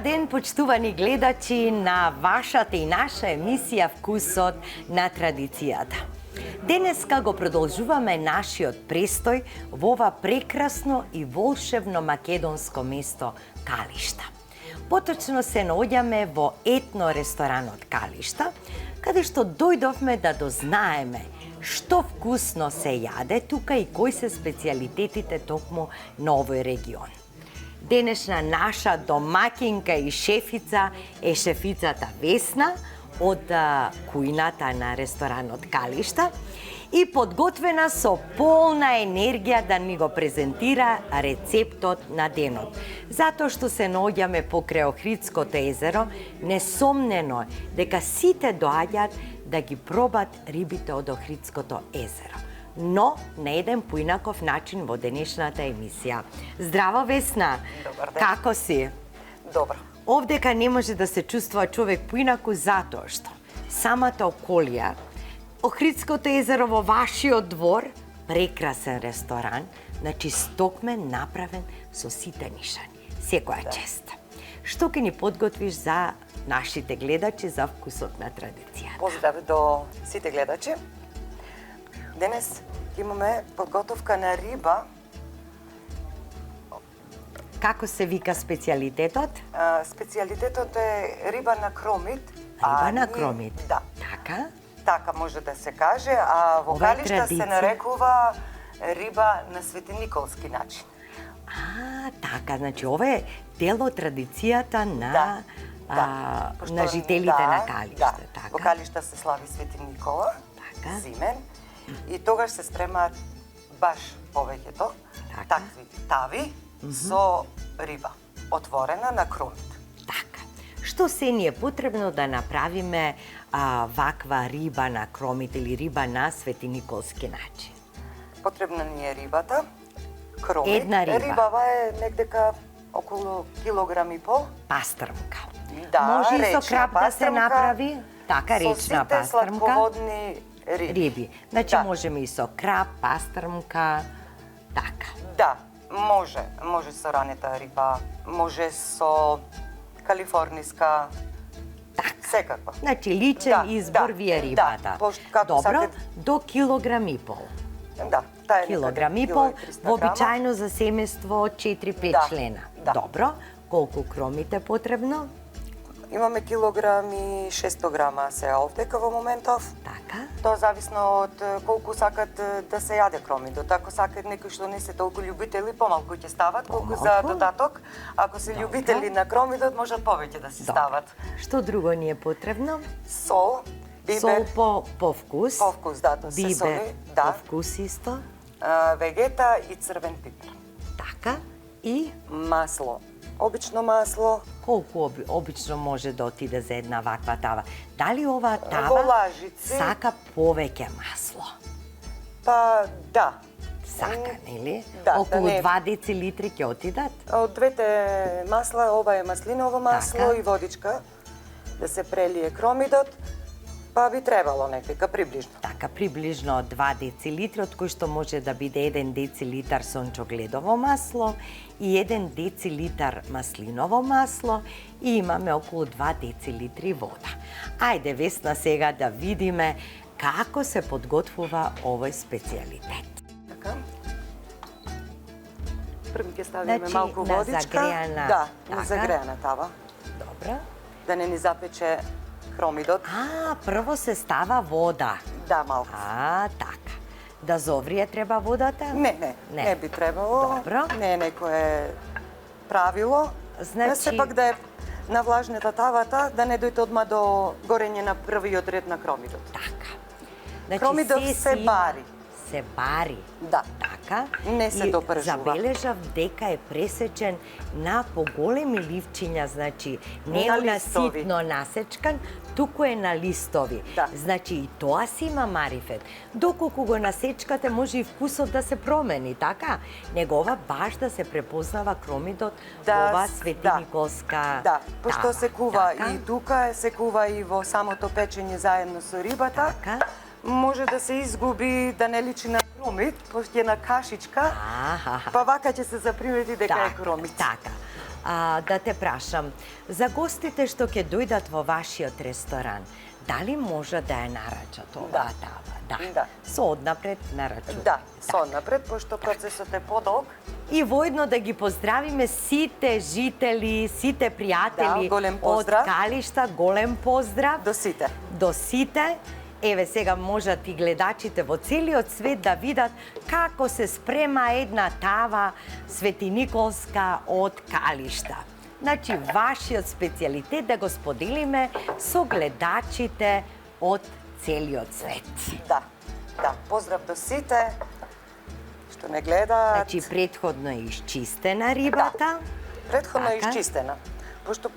ден, почтувани гледачи на вашата и наша емисија Вкусот на традицијата. Денеска го продолжуваме нашиот престој во ова прекрасно и волшебно македонско место Калишта. Поточно се наоѓаме во етно ресторанот Калишта, каде што дојдовме да дознаеме што вкусно се јаде тука и кои се специјалитетите токму на овој регион. Денешна наша домакинка и шефица е шефицата Весна од кујната на ресторанот Калишта и подготвена со полна енергија да ни го презентира рецептот на денот. Затоа што се наоѓаме покрај Охридското езеро, несомнено е дека сите доаѓаат да ги пробат рибите од Охридското езеро, но на еден поинаков начин во денешната емисија. Здраво, Весна! Добар ден. Како си? Добро. Овдека не може да се чувствува човек поинаку затоа што самата околија, Охридското езеро во вашиот двор, прекрасен ресторан, значи стокмен направен со сите нишани. Секоја чест. Што ќе ни подготвиш за нашите гледачи за Вкусот на традицијата? Поздрав до сите гледачи. Денес имаме подготовка на риба. Како се вика специјалитетот? Специјалитетот е риба на кромит. Риба на кромит. Да. Така? Така може да се каже, а во Ова е Калишта традиција. се нарекува риба на светениколски начин. Така, значи ова е дел од традицијата на Пошто- на жителите на Калишта. Да. Така. Во Калишта се слави Свети Никола, Така. зимен, и тогаш се спремаат баш повеќето Така. такви тави со риба, отворена на кромит. Така. Што се ни е потребно да направиме ваква риба на кромит или риба на светиниколски начин? Потребна ни е рибата, кромит. Една риба. Рибава е некдека околу килограм и пол. Пастрмка. Да, Може и со речна крап да се пастрмка, направи. Така, речна Со сите пастрмка. сладководни риби. Риби. Значи Да. можеме и со крап, пастрмка, така. Да, може. Може со ранета риба, може со калифорниска, секаква. Значи личен избор ви е рибата. пошто како Добро, сакате. до килограм и пол. Да, таа е Килограм и некаде пол, 1.300 грама. вообичајно за семејство 4-5 Да, члена. да. Добро, колку кромит е потребно? Имаме килограм и 600 грама се овдека во моментов. Така. Тоа зависно од колку сакат да се јаде кромидот. Ако сакат некои што не се толку љубители, помалку ќе стават, колку за Помалку? додаток. Ако се љубители на кромидот, можат повеќе да си стават. Што друго ни е потребно? Сол, бибер, Сол по вкус. по вкус, да, тоа се Бибер соли, по да, вкус исто. вегета и црвен пипер. Така. И Масло. Обично масло, колку обично може да отиде за една ваква тава? Дали оваа во тава лажици, сака повеќе масло? па да. Сака, нели? Да, Околу да не е- 2 децилитри ќе отидат? Од двете масла, ова е маслиново масло Така. и водичка, да се прелие кромидот, па би требало некака приближно. Така, приближно 2 децилитри, од кои што може да биде 1 децилитар сончогледово масло и 1 децилитар маслиново масло и имаме околу 2 децилитри вода. Ајде, Весна, сега да видиме како се подготвува овој специјалитет. Така. Први ќе ставиме Значи, малку на водичка. загреана Да, така. на загреана тава, Добро. да не ни запече кромидот. Прво се става вода. Да, малку. Така. Да зоврие треба водата? Не би требало. Добро. Не е некое правило. Значи- Сепак да е на влажната тавата, да не дојде одма до горење на првиот ред на кромидот. Така. Значи, Кромидот се си има- бари. Се бари. Да. Така. Не се И допржува. забележав дека е пресечен на поголеми ливчиња, значи не На е на листови. ситно насечкан, туку е на листови. Да. Значи и тоа си има марифет. Доколку го насечкате, може и вкусот да се промени, така? Негова баш да се препознава кромидот во оваа светиниколска Да, пошто тава. се кува Така? и тука, се кува и во самото печење заедно со рибата. Така. Може да се изгуби, да не личи на кромит, пошто е на кашичка, Аха. па вака ќе се запримети дека е кромит. Така. Да те прашам, за гостите што ќе дојдат во вашиот ресторан, дали може да ја нарачат оваа тава? Да. Со однапред нарачуваат. Да, со однапред, пошто процесот е подолг. И воедно да ги поздравиме сите жители, сите пријатели голем од поздрав. Калишта, голем поздрав До сите. до сите. Еве сега можат и гледачите во целиот свет да видат како се спрема една тава светиниколска од Калишта. Значи, вашиот специјалитет да го споделиме со гледачите од целиот свет. Да, да. Поздрав до сите што не гледаат. Значи, предходно е исчистена рибата. Предходно е Така. исчистена. Пошто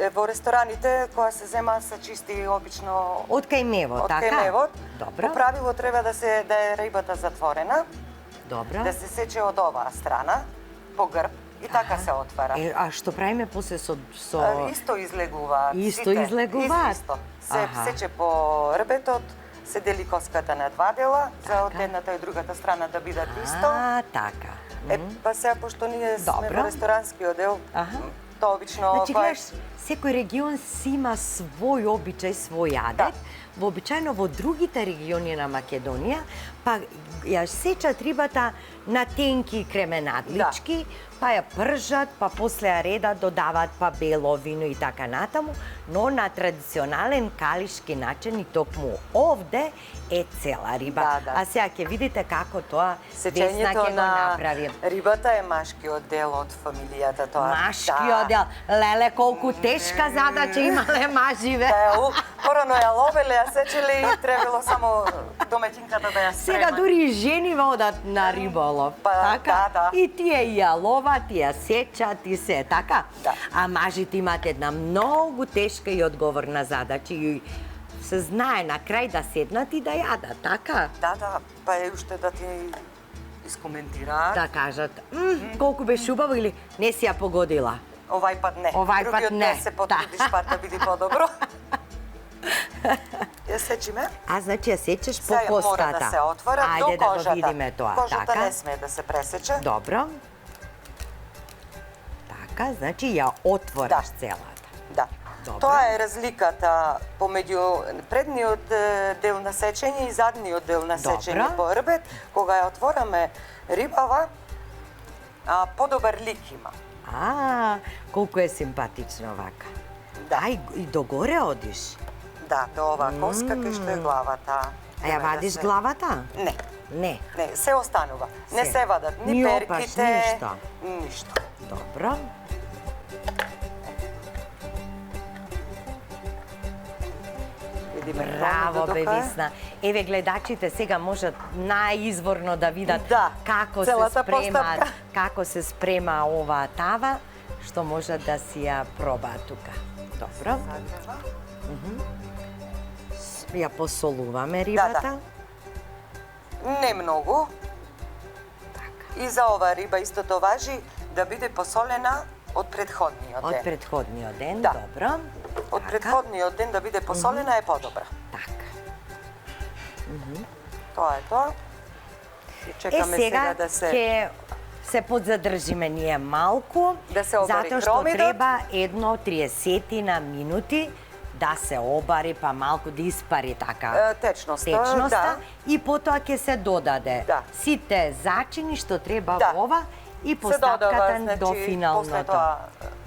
во рестораните која се зема се чисти обично Од кај мевот, од така? кај мевот. Добро. По правило треба да е рибата затворена, Добро. да се сече од оваа страна, по грб и така се отвара. А што правиме после со... Исто излегуваат. Исто сите. излегуваат? Исто. Се Аха. сече по рбетот, се дели коската на два дела, за од едната и другата страна да бидат исто. така. Па сега, пошто ние сме Добро. во ресторанскиот дел, Аха. тоа обично... Значи, гледаш, секој регион си има свој обичај, свој адет. Вообичајно во другите региони на Македонија, па ја сечат рибата на тенки кременадлички, па ја пржат, па после ја редат, додаваат па бело вино и така натаму, но на традиционален калишки начин и токму овде е цела риба. Да. А сега ќе видите како тоа Весна ќе Сечењето го на направи. рибата е машкиот дел од фамилијата тоа. Машкиот дел. Леле, колку тешка задача имале маживе. Порано ја ловеле, ја сечеле и требало само домаќинката да ја спрема. Сега дури и жени одат на риболов. Па, така? да. И тие и ја ловат, и ја сечат, и се, така? Да. А мажите имат една многу тешка и одговорна задача. И се знае на крај да седнат и да јадат, така? Да, па е уште да ти искоментираат. Да кажат, колку беше убаво или не си ја погодила. Овај пат не. Овај пат Другиот не. се потрудиш пат да биде подобро. Ја сечиме. А значи ја сечеш по Сега коската. мора да се отвора Ајде до да кожата. го видиме тоа, Кожата така? не смее да се пресече. Добро. Така, значи ја отвораш целата. Да. Добро. Тоа е разликата помеѓу предниот дел на сечење и задниот дел на сечење Добро. по рбет. Кога ја отвораме рибава, подобар лик има. Колку е симпатично вака. Да. Ај, и догоре одиш. Да, до оваа коска кај што е главата. А ја вадиш главата? Не, Не. не, се останува. Не Се. се вадат ни Ни опаш, перките, ништо. ништо. Добро. Видиме Браво, кроме бе, додека е. Весна. Еве, гледачите сега можат најизворно да видат Да, како се целата спрема, постапка. како се спрема оваа тава, што можат да си ја пробаат тука. Добро. Загрева. Ја посолуваме рибата. Не многу. Така. И за оваа риба истото важи да биде посолена од предходниот Од ден. предходниот ден, Да. добро. Од Така. предходниот ден да биде посолена е подобра. Така. Тоа е тоа. И чекаме сега да се... ќе се подзадржиме ние малку, Да се обари затоа што кромидот. треба едно 30 на минути да се обари, па малку да испари така Течноста, да. и потоа ќе се додаде Да. сите зачини што треба Да. во ова и Се додава, постапката значи, до после финалното. тоа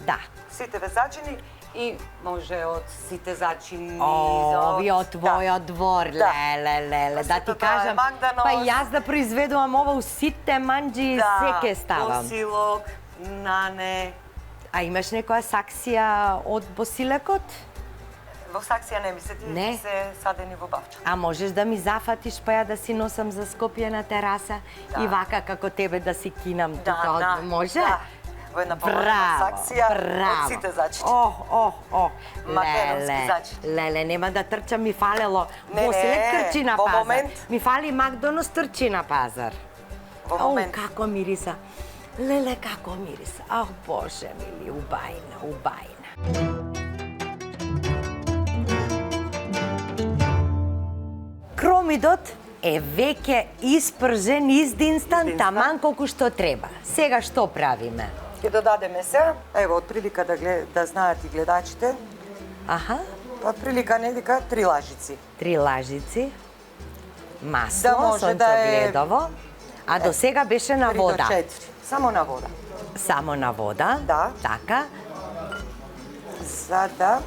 Да. сите везачини и може од сите зачини... Овие од твојот двор, Да. леле, Па да сето ти тоа е кажам, магданос. па и јас да произведувам ова у сите манџи се ке ставам. босилок, нане... А имаш некоја саксија од босилекот? Во саксија не ми се, ти Не. се садени во бавча. А можеш да ми зафатиш па ја да си носам за Скопје на тераса Да. и вака како тебе да си кинам Да, тука, да, може? да. Во една поволна саксија од сите зачини. Македонски зачини. Леле, нема да трчам, ми фалело. Не, Босилек не, трчи на во пазар. момент. Ми фали Макдонос трчи на пазар. Во момент. Како мириса. Леле, како мириса. Боже мили, убајна, убајна. Кромидот е веќе испржен, издинстан, таман колку што треба. Сега што правиме? Ќе додадеме се, ево, од прилика да знаат и гледачите, Аха, од прилика недика 3 лажици. 3 лажици. Масло, Да може да е- сонцогледово. А до сега беше на 3 до вода. 4. Само на вода. Само на вода. Да. Така. За да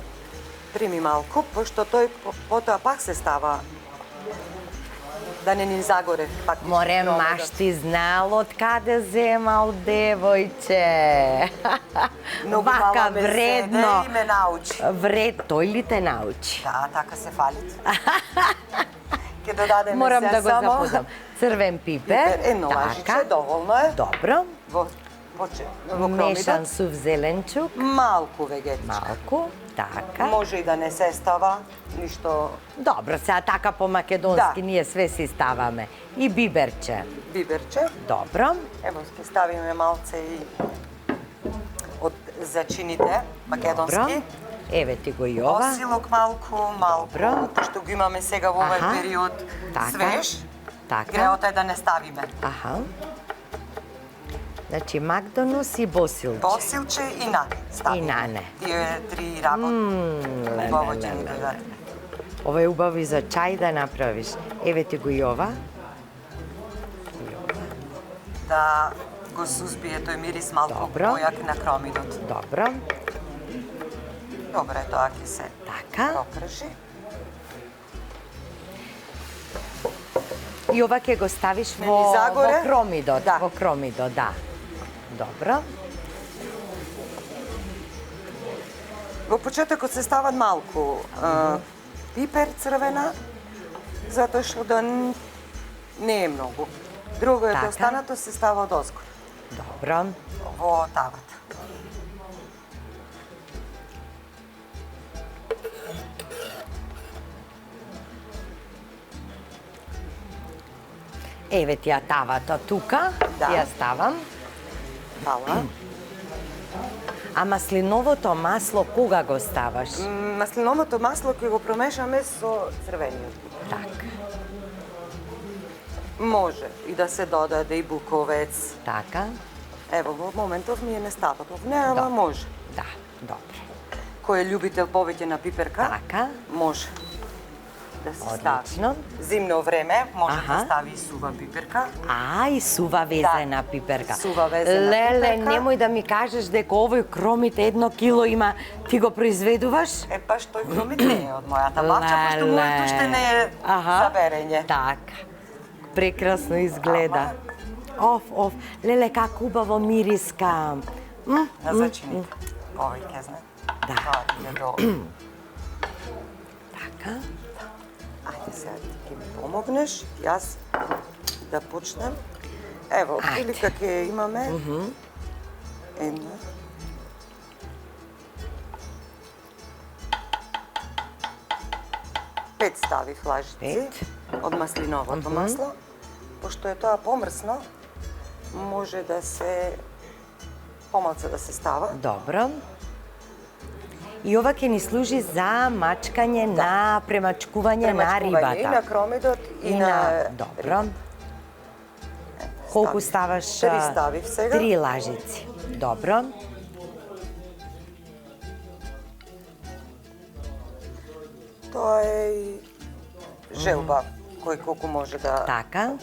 прими малку, пошто тој потоа пак се става да не ни загоре пак. Море, маш ти знаел од каде земал девојче. Многу Вака мала ме вредно. седе и ме научи. Тој ли те научи? Да, така се фалите. Ќе додадеме Морам се да го само запозам. Црвен пипер. пипер, едно лажиче, доволно е. Добро. Во Мешан кромидот, сув зеленчук. малку вегетичка. Малку. Така. Може и да не се става, ништо Добро, сега така по македонски Да. ние све си ставаме. И биберче. биберче. Добро. Ево, ќе ставиме малце и од зачините македонски. Добро. Еве ти го и ова. Осилок малку, Добро. пошто го имаме сега во овој Аха. период Така. свеж. Така. Греото е да не ставиме. Аха. Значи Макдонус и босилче. Босилче и нане ставиме. И нане. Тие 3 работи. Убаво ќе ни дојдат. Ова е убаво и за чај да направиш. Еве ти го и ова. Да го сузбие тој мирис малку Добро. појак на кромидот. Добро. Добре, тоа ќе се Така. покрши. И ова ќе го ставиш Не во, ни загоре? во кромидот. Да. Во кромидот, да. Добро. Во почетокот се стават малку пипер црвена, затоа што да не е многу. Друго е Така. да останато се става од озгор Добро. во тавата. Еве ти ја тавата тука. Да. Ја ставам. Фала. А маслиновото масло кога го ставаш? Маслиновото масло ќе го промешаме со црвениот. Така. Може и да се додаде и буковец. Така. Ево, во моментов ние не стават. Не, ама Да. може. Да, добро. Кој е љубител повеќе на пиперка, Така. може да се стави. Одлично. Зимно време може Аха. да стави и сува пиперка. А, и сува везена пиперка. Сува везена Леле, пиперка. немој да ми кажеш дека овој кромит 1 кило има, ти го произведуваш? Е, па што и кромит не е од мојата бавча, пошто моето уште не е за берење. Така. Прекрасно изгледа. Оф, леле, како убаво мириска. На зачините. Овој ќе знае. Да. Тоа иде до... Така. Ајде сега ти ми помогнеш, јас да почнем. Ево, Ајде. прилика ќе имаме една. Пет ставив лажици Пет. од маслиновото масло. Пошто е тоа помрсно, може да се помалце да се става. Добро. И ова ќе ни служи за мачкање на премачкување на рибата. И на кромидот, и на Добро. Колку ставаш? 3 ставив сега. 3 лажици. Добро. Тоа е и желба, кој колку може да Така.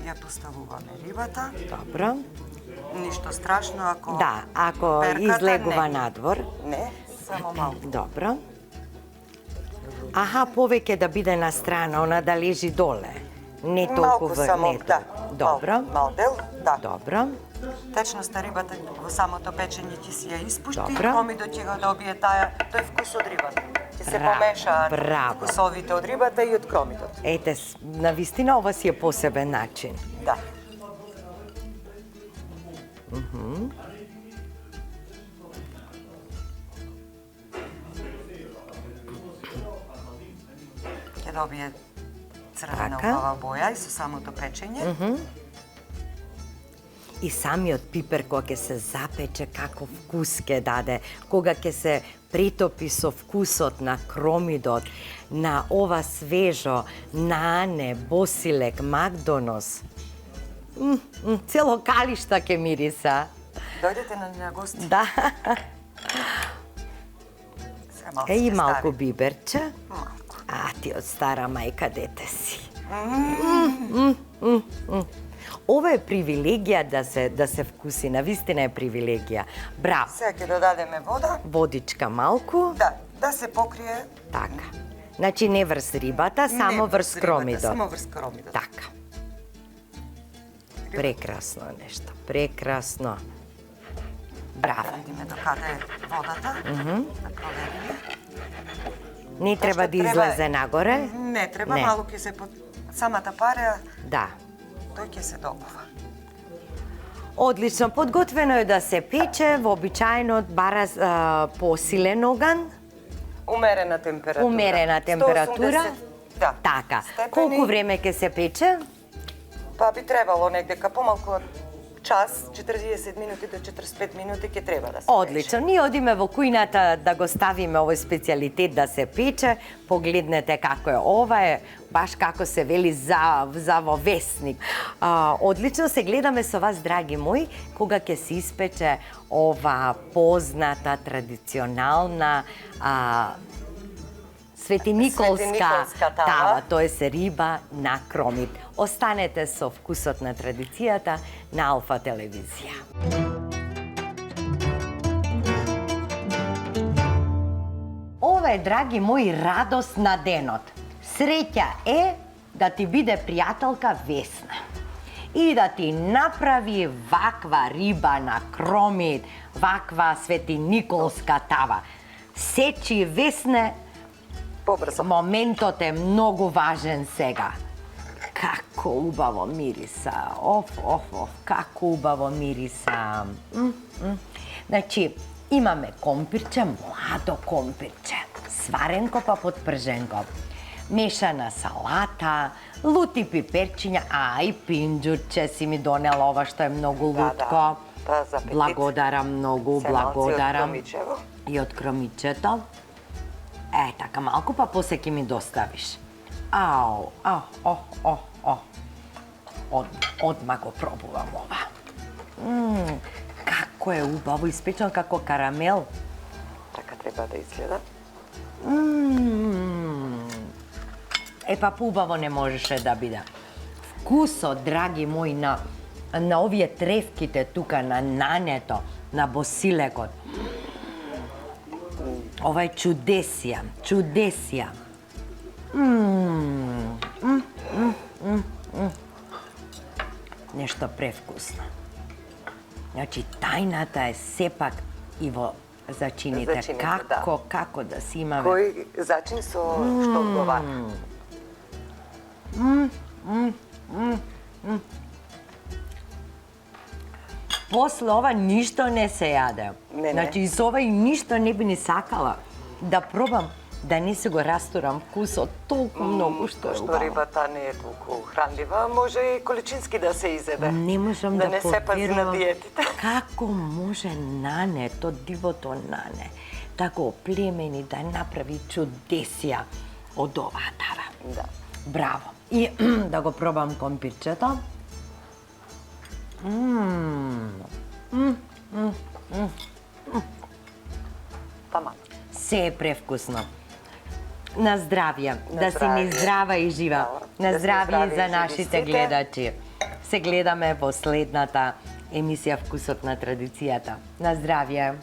ја поставуваме рибата. Добро. Ништо страшно ако Да, ако перката излегува не. надвор. Не, само малку. Добро. Аха, повеќе да биде на страна, она да лежи доле. Не толку Малку само, не да. толку. Добро. Мал дел, да. Добро. Течноста рибата во самото печење ќе си ја испушти, Добро. кромидот ќе го добие тој вкус од рибата. Ќе се Браво, помешаат браво. вкусовите од рибата и од кромидот. Ете, навистина ова си е посебен начин. Да. Ќе добие црвена Така. убава боја и со самото печење. И самиот пипер кога ќе се запече, како вкус ќе даде, кога ќе се притопи со вкусот на кромидот, на ова свежо, нане, босилек, макдонос. Цело калишта ке мириса. Дојдете на гости. Да. Сега малку И ќе малку ставим. биберче. Малку. А ти од стара мајка дете си. Ова е привилегија да се вкуси, навистина е привилегија. Браво. Сега ќе додадеме вода. Водичка малку. Да се покрие. Така. Значи не врз рибата, само врз кромидот. Само врз кромидот. Така. Прекрасно нешто, прекрасно. Браво. Да видиме до каде е водата. Да провериме. Не треба да излезе нагоре? Не треба, Не. малку ќе се под самата пареа, Да. тој ќе се добува. Одлично, подготвено е да се пече, вообичаено бара посилен оган. Умерена температура. Умерена температура. 180, да. Така. Степени. Колку време ќе се пече? Па би требало негдека помалку од час, 40 минути до 45 минути ќе треба да се Одлично. Ние одиме во кујната да го ставиме овој специјалитет да се пече. Погледнете како е. Ова е баш како се вели за во весник. Одлично се гледаме со вас, драги мои, кога ќе се испече ова позната, традиционална Светиниколска тава, тоа е риба на кромит. Останете со вкусот на традицијата на Алфа телевизија. Ова е, драги мои, радост на денот. Среќа е да ти биде пријателка Весна и да ти направи ваква риба на кромит, ваква Светиниколска тава. Сечи, Весне, побрзо. моментот е многу важен сега. Како убаво мириса. Како убаво мириса. Значи, имаме компирче, младо компирче, сваренко па подпрженко, мешана салата, лути пиперчиња, и пинџурче си ми донела ова што е многу лутко. Да, за апетит. Благодарам многу, Се малци благодарам. од кромичево. И од кромичето. Така малку, па после ќе ми доставиш. Одма го пробувам ова. Како е убаво испечено, како карамел. Така треба да изгледа. Па поубаво не можеше да биде. Вкусот, драги мои, на овие тревките тука, на нането, на босилекот. Ова е чудесија, чудесија. Нешто превкусно. Значи, тајната е сепак и во зачините. Како да си имаме... Кој зачин со што одговара? После ова ништо не се јаде. Не. Значи, и со ова и ништо не би ни сакала да пробам, да не се го растурам вкусот толку многу што е Што убаво. рибата не е толку хранлива, може и количински да се изеде. Не можам да не се пази на поверувам диетите. како може нане, то дивото нане, да го оплемени, да направи чудесија од оваа тава. Да. Браво. И да го пробам компирчето. Таман. Се е превкусно. На здравје, да си ни здравје. здрава и жива. Да, На да сте здравје здрави и и за живи нашите сите. гледачи. Се гледаме во следната емисија Вкусот на традицијата. На здравје.